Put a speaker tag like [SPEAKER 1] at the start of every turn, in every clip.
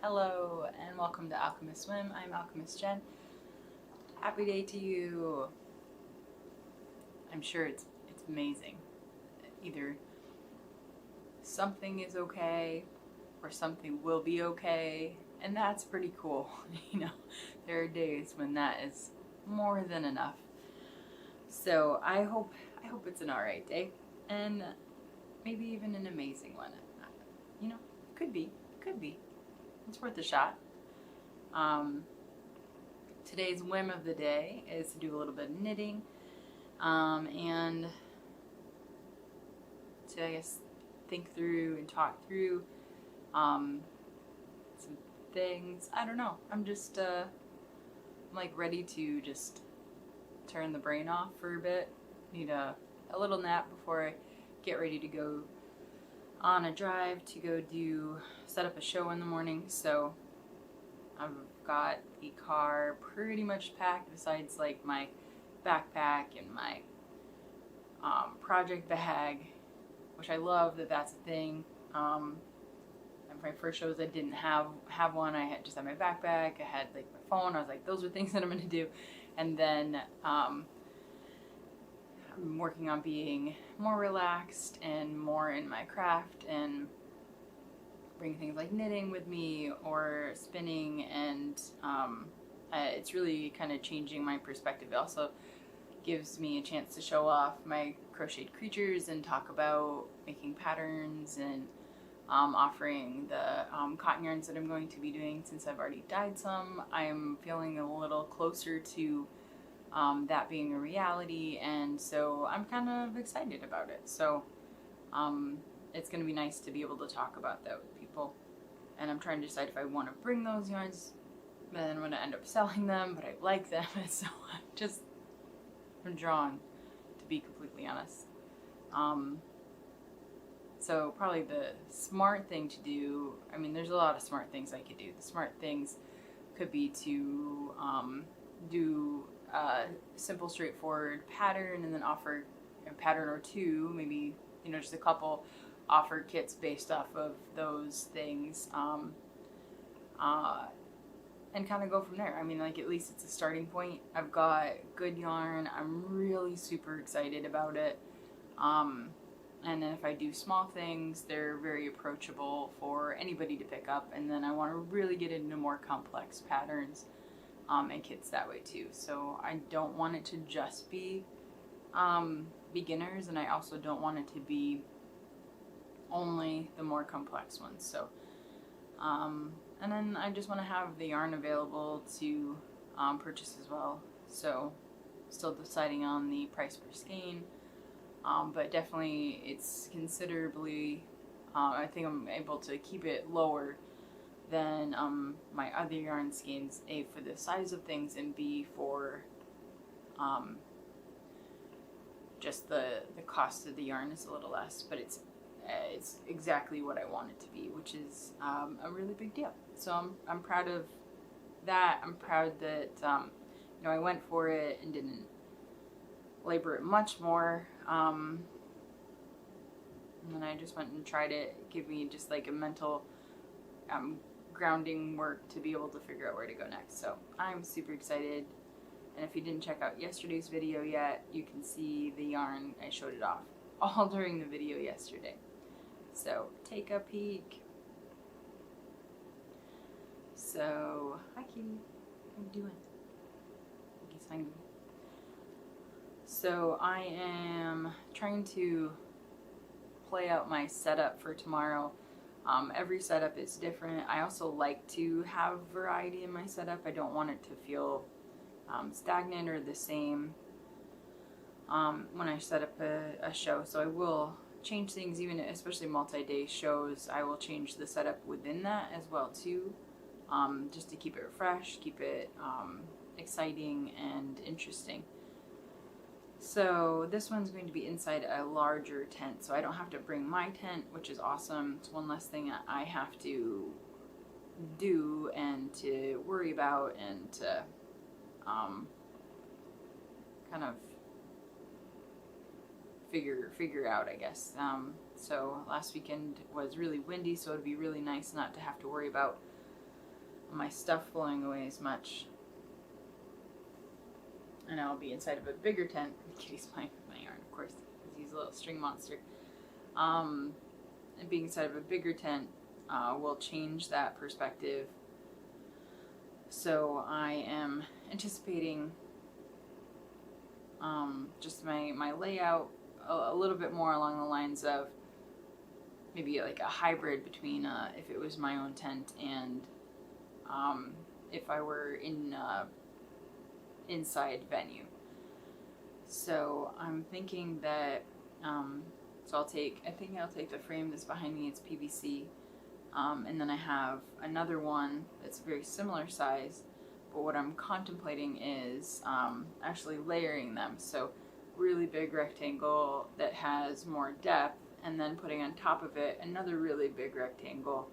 [SPEAKER 1] Hello and welcome to Alchemist Swim. I'm Alchemist Jen. Happy day to you. I'm sure it's amazing. Either something is okay or something will be okay, and that's pretty cool. You know, there are days when that is more than enough. So I hope it's an alright day, and maybe even an amazing one. You know, could be. It's worth a shot. Today's whim of the day is to do a little bit of knitting, and to, I guess, think through and talk through some things. I don't know. I'm just I'm like ready to just turn the brain off for a bit. Need a little nap before I get ready to go on a drive to go set up a show in the morning. So I've got the car pretty much packed, besides like my backpack and my project bag, which I love that that's a thing. And my first shows I didn't have one. I just had my backpack, I had like my phone. I was like, those are things that I'm gonna do. And then I'm working on being more relaxed and more in my craft, and bring things like knitting with me or spinning, and it's really kind of changing my perspective. It also gives me a chance to show off my crocheted creatures and talk about making patterns, and offering the cotton yarns that I'm going to be doing. Since I've already dyed some, I am feeling a little closer to that being a reality, and so I'm kind of excited about it. So it's going to be nice to be able to talk about that with people, and I'm trying to decide if I want to bring those yarns, then I'm going to end up selling them, but I like them, and so I'm drawn, to be completely honest. So probably the smart thing to do, I mean, there's a lot of smart things I could do. The smart things could be to do a simple, straightforward pattern, and then offer a pattern or two, maybe, you know, just a couple, offer kits based off of those things, and kind of go from there. I mean, like, at least it's a starting point. I've got good yarn. I'm really super excited about it. And then if I do small things, they're very approachable for anybody to pick up. And then I want to really get into more complex patterns and kits that way too. So I don't want it to just be beginners, and I also don't want it to be only the more complex ones. So and then I just want to have the yarn available to purchase as well. So still deciding on the price per skein, but definitely it's considerably, I think I'm able to keep it lower than my other yarn skeins, A, for the size of things, and B, for just the cost of the yarn is a little less, but it's exactly what I want it to be, which is a really big deal. So I'm proud of that. I'm proud that you know, I went for it and didn't labor it much more, and then I just went and tried it. It gave me just like a mental grounding work to be able to figure out where to go next. So I'm super excited. And if you didn't check out yesterday's video yet, you can see the yarn. I showed it off all during the video yesterday. So take a peek. So, hi Kitty, how you doing? He's hungry. So I am trying to play out my setup for tomorrow. Every setup is different. I also like to have variety in my setup. I don't want it to feel stagnant or the same when I set up a show. So I will change things, even especially multi-day shows. I will change the setup within that as well too, just to keep it fresh, keep it exciting and interesting. So this one's going to be inside a larger tent, so I don't have to bring my tent, which is awesome. It's one less thing I have to do and to worry about, and to kind of figure out, I guess. So last weekend was really windy, so it'd be really nice not to have to worry about my stuff blowing away as much. And I'll be inside of a bigger tent. Kitty's playing with my yarn, of course, because he's a little string monster. And being inside of a bigger tent will change that perspective. So I am anticipating just my layout a little bit more along the lines of maybe like a hybrid between if it was my own tent and if I were in inside venue. So I'm thinking that so I think I'll take the frame that's behind me. It's PVC, and then I have another one that's a very similar size, but what I'm contemplating is actually layering them. So really big rectangle that has more depth, and then putting on top of it another really big rectangle,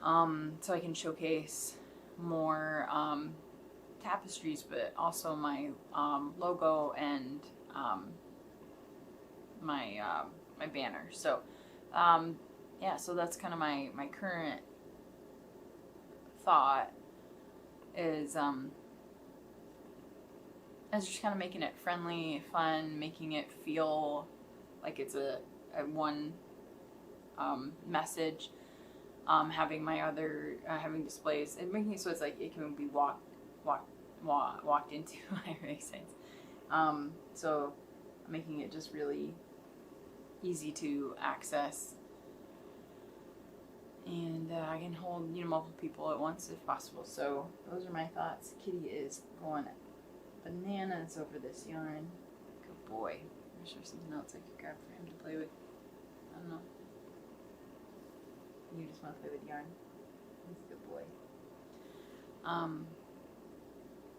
[SPEAKER 1] so I can showcase more tapestries, but also my logo and my banner. So yeah, so that's kind of my current thought is just kind of making it friendly, fun, making it feel like it's a one message, having my other having displays and making it so it's like it can be walked into. It makes sense. So making it just really easy to access, and I can hold multiple people at once if possible. So those are my thoughts. Kitty is going bananas over this yarn. Good boy. I'm sure something else I could grab for him to play with. I don't know. You just want to play with yarn. He's a good boy.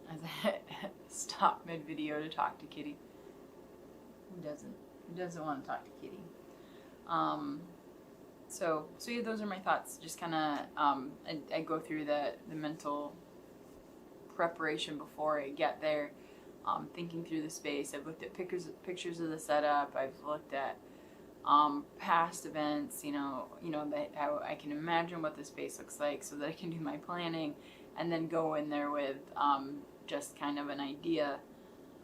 [SPEAKER 1] As I stop mid-video to talk to Kitty. Who doesn't? Who doesn't want to talk to Kitty? So yeah, those are my thoughts. Just kind of, I go through the mental preparation before I get there, thinking through the space. I've looked at pictures of the setup. I've looked at past events. That how I can imagine what the space looks like, so that I can do my planning, and then go in there with just kind of an idea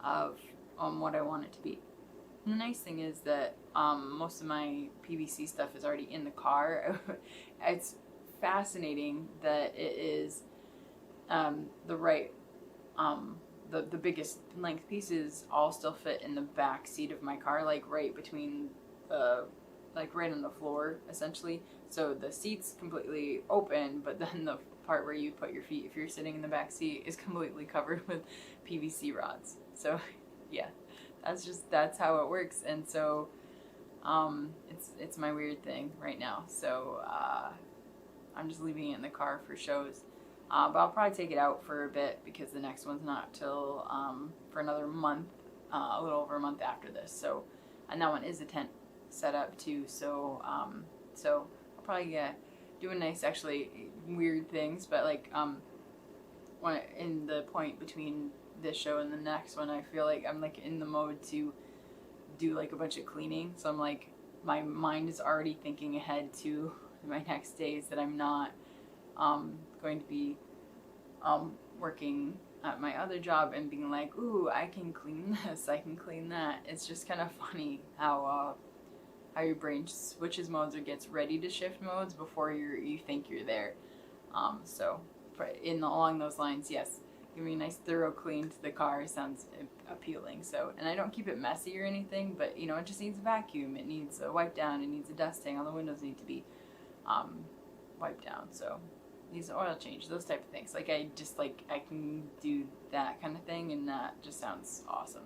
[SPEAKER 1] of what I want it to be. And the nice thing is that most of my PVC stuff is already in the car. It's fascinating that it is the right, the biggest length pieces all still fit in the back seat of my car, like right between like right on the floor, essentially. So the seat's completely open, but then the part where you put your feet, if you're sitting in the back seat, is completely covered with PVC rods. So yeah, that's how it works. And so it's my weird thing right now. So I'm just leaving it in the car for shows. But I'll probably take it out for a bit, because the next one's not till for another month, a little over a month after this. So, and that one is a tent setup too. So so I'll probably do a nice, actually weird things, but like when in the point between this show and the next one, I feel like I'm like in the mode to do like a bunch of cleaning. So I'm like, my mind is already thinking ahead to my next days, that I'm not going to be working at my other job and being like, ooh, I can clean this, I can clean that. It's just kind of funny how your brain switches modes or gets ready to shift modes before you think you're there. So along those lines, yes, give me a nice thorough clean to the car sounds appealing. So, and I don't keep it messy or anything, but it just needs a vacuum, it needs a wipe down, it needs a dusting, all the windows need to be wiped down. So needs an oil change, those type of things. Like I can do that kind of thing, and that just sounds awesome.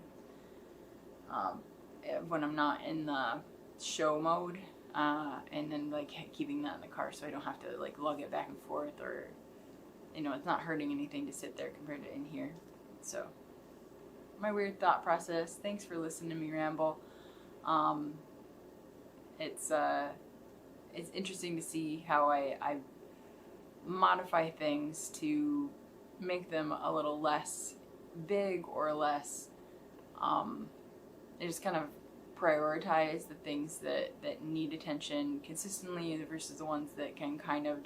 [SPEAKER 1] When I'm not in the show mode, and then like keeping that in the car, so I don't have to like lug it back and forth, or it's not hurting anything to sit there compared to in here. So my weird thought process. Thanks for listening to me ramble. It's interesting to see how I modify things to make them a little less big or less just kind of prioritize the things that need attention consistently versus the ones that can kind of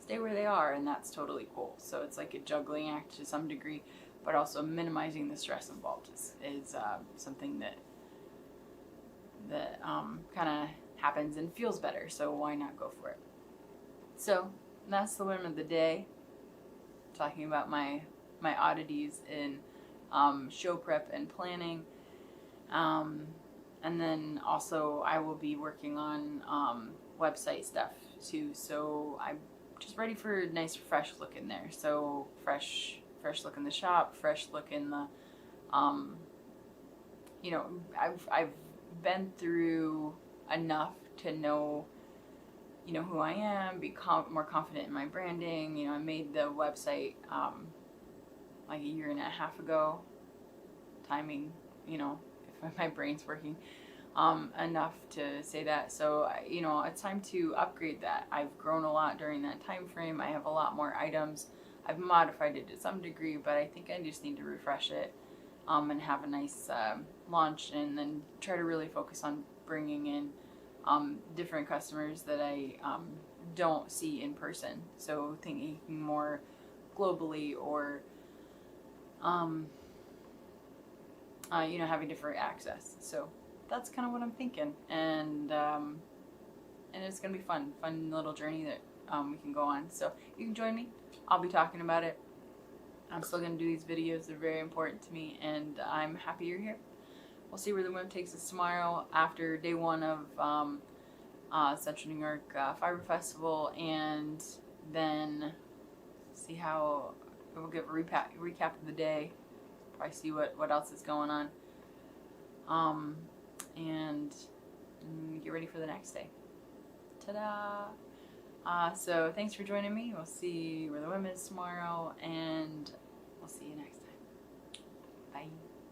[SPEAKER 1] stay where they are, and that's totally cool. So it's like a juggling act to some degree, but also minimizing the stress involved is something that kind of happens and feels better, so why not go for it? So that's the whim of the day, talking about my oddities in show prep and planning. And then also I will be working on website stuff too, so I'm just ready for a nice fresh look in there. So fresh look in the shop, fresh look in the you know, I've been through enough to know, you know, who I am, be more confident in my branding. You know, I made the website like a year and a half ago. Timing, you know, if my brain's working enough to say that. So, you know, it's time to upgrade that. I've grown a lot during that time frame. I have a lot more items. I've modified it to some degree, but I think I just need to refresh it and have a nice launch, and then try to really focus on bringing in different customers that I don't see in person. So thinking more globally, or you know, having different access. So that's kind of what I'm thinking, and it's gonna be fun little journey that we can go on. So you can join me. I'll be talking about it. I'm still gonna do these videos. They're very important to me, and I'm happy you're here. We'll see where the whim takes us tomorrow after day 1 of Central New York Fiber Festival, and then see how we'll give a recap of the day. Probably see what else is going on, and get ready for the next day. Ta-da! So thanks for joining me. We'll see where the whim is tomorrow, and we'll see you next time. Bye.